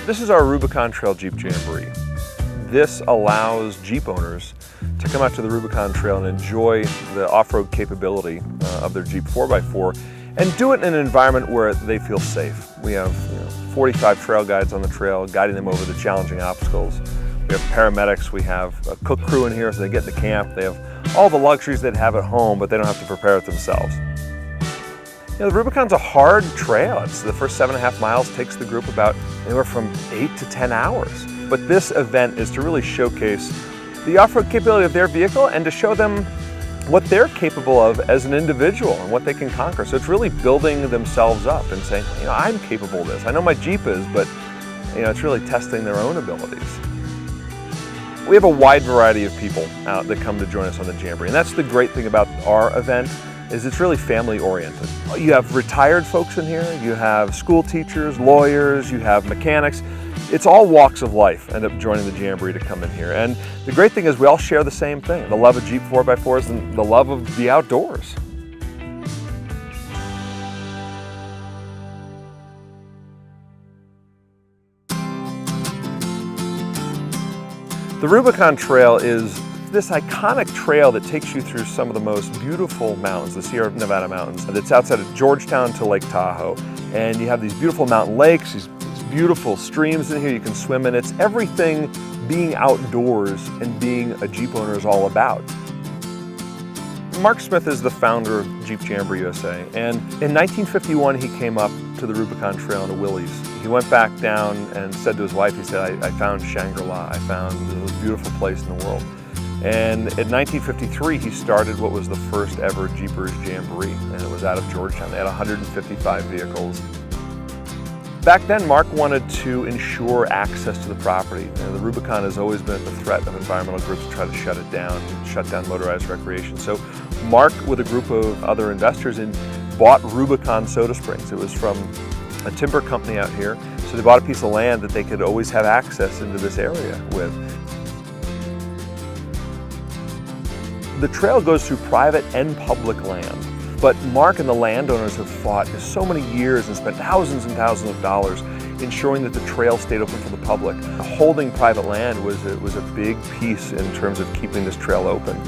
This is our Rubicon Trail Jeep Jamboree. This allows Jeep owners to come out to the Rubicon Trail and enjoy the off-road capability of their Jeep 4x4 and do it in an environment where they feel safe. We have 45 trail guides on the trail guiding them over the challenging obstacles. We have paramedics, we have a cook crew in here so they get to camp. They have all the luxuries they'd have at home, but they don't have to prepare it themselves. The Rubicon's a hard trail. The first 7.5 miles takes the group about anywhere from 8 to 10 hours. But this event is to really showcase the off-road capability of their vehicle and to show them what they're capable of as an individual and what they can conquer. So it's really building themselves up and saying, I'm capable of this. I know my Jeep is, but it's really testing their own abilities. We have a wide variety of people out that come to join us on the Jamboree, and that's the great thing about our event. It's really family oriented. You have retired folks in here, you have school teachers, lawyers, you have mechanics. It's all walks of life end up joining the Jamboree to come in here. And the great thing is we all share the same thing, the love of Jeep 4x4s and the love of the outdoors. The Rubicon Trail is this iconic trail that takes you through some of the most beautiful mountains, the Sierra Nevada mountains. It's outside of Georgetown to Lake Tahoe. And you have these beautiful mountain lakes, these beautiful streams in here you can swim in. It's everything being outdoors and being a Jeep owner is all about. Mark Smith is the founder of Jeep Jamboree USA. And in 1951, he came up to the Rubicon Trail in a Willys. He went back down and said to his wife, he said, I found Shangri-La. I found the most beautiful place in the world. And in 1953, he started what was the first ever Jeepers Jamboree, and it was out of Georgetown. They had 155 vehicles. Back then, Mark wanted to ensure access to the property. The Rubicon has always been at the threat of environmental groups to try to shut it down, shut down motorized recreation. So Mark, with a group of other investors, bought Rubicon Soda Springs. It was from a timber company out here. So they bought a piece of land that they could always have access into this area with. The trail goes through private and public land, but Mark and the landowners have fought for so many years and spent thousands and thousands of dollars ensuring that the trail stayed open for the public. Holding private land was a big piece in terms of keeping this trail open.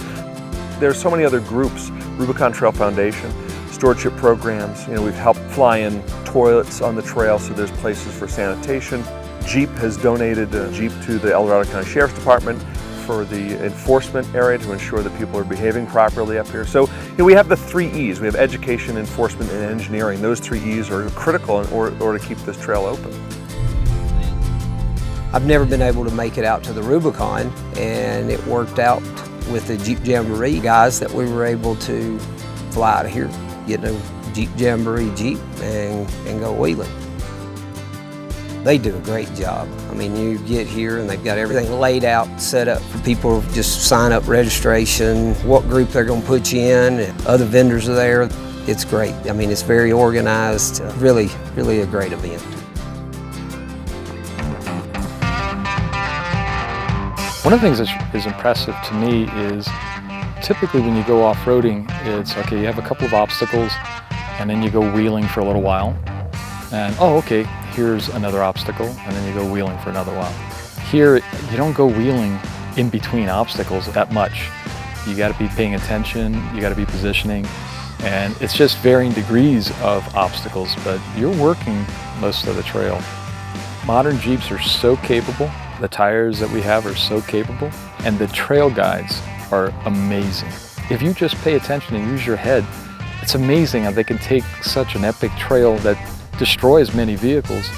There's so many other groups, Rubicon Trail Foundation, stewardship programs. We've helped fly in toilets on the trail so there's places for sanitation. Jeep has donated a Jeep to the El Dorado County Sheriff's Department for the enforcement area to ensure that people are behaving properly up here. So we have the 3 E's. We have education, enforcement, and engineering. Those 3 E's are critical in order to keep this trail open. I've never been able to make it out to the Rubicon, and it worked out with the Jeep Jamboree guys that we were able to fly out of here, get a Jeep Jamboree Jeep and go wheeling. They do a great job. I mean, you get here and they've got everything laid out, set up for people to just sign up registration, what group they're going to put you in, and other vendors are there. It's great. I mean, it's very organized. Really, really a great event. One of the things that is impressive to me is typically when you go off-roading, it's okay, you have a couple of obstacles and then you go wheeling for a little while. And okay, here's another obstacle, and then you go wheeling for another while. Here, you don't go wheeling in between obstacles that much. You got to be paying attention, you got to be positioning, and it's just varying degrees of obstacles, but you're working most of the trail. Modern Jeeps are so capable, the tires that we have are so capable, and the trail guides are amazing. If you just pay attention and use your head, it's amazing how they can take such an epic trail that destroys many vehicles,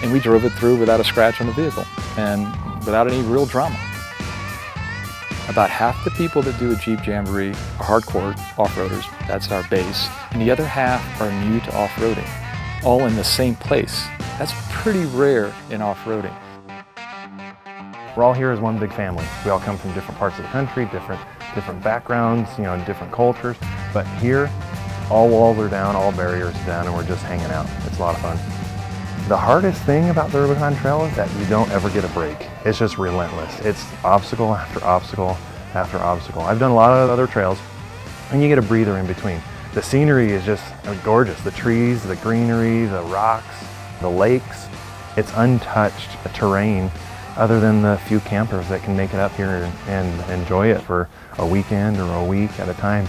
and we drove it through without a scratch on the vehicle and without any real drama. About half the people that do a Jeep Jamboree are hardcore off-roaders, that's our base, and the other half are new to off-roading, all in the same place. That's pretty rare in off-roading. We're all here as one big family. We all come from different parts of the country, different backgrounds, different cultures, but here, all walls are down, all barriers are down, and we're just hanging out. It's a lot of fun. The hardest thing about the Rubicon Trail is that you don't ever get a break. It's just relentless. It's obstacle after obstacle after obstacle. I've done a lot of other trails, and you get a breather in between. The scenery is just gorgeous. The trees, the greenery, the rocks, the lakes. It's untouched terrain other than the few campers that can make it up here and enjoy it for a weekend or a week at a time.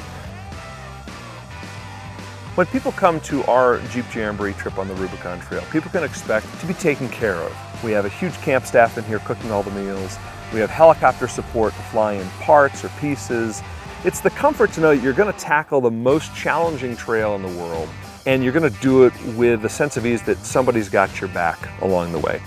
When people come to our Jeep Jamboree trip on the Rubicon Trail, people can expect to be taken care of. We have a huge camp staff in here cooking all the meals. We have helicopter support to fly in parts or pieces. It's the comfort to know that you're going to tackle the most challenging trail in the world, and you're going to do it with a sense of ease that somebody's got your back along the way.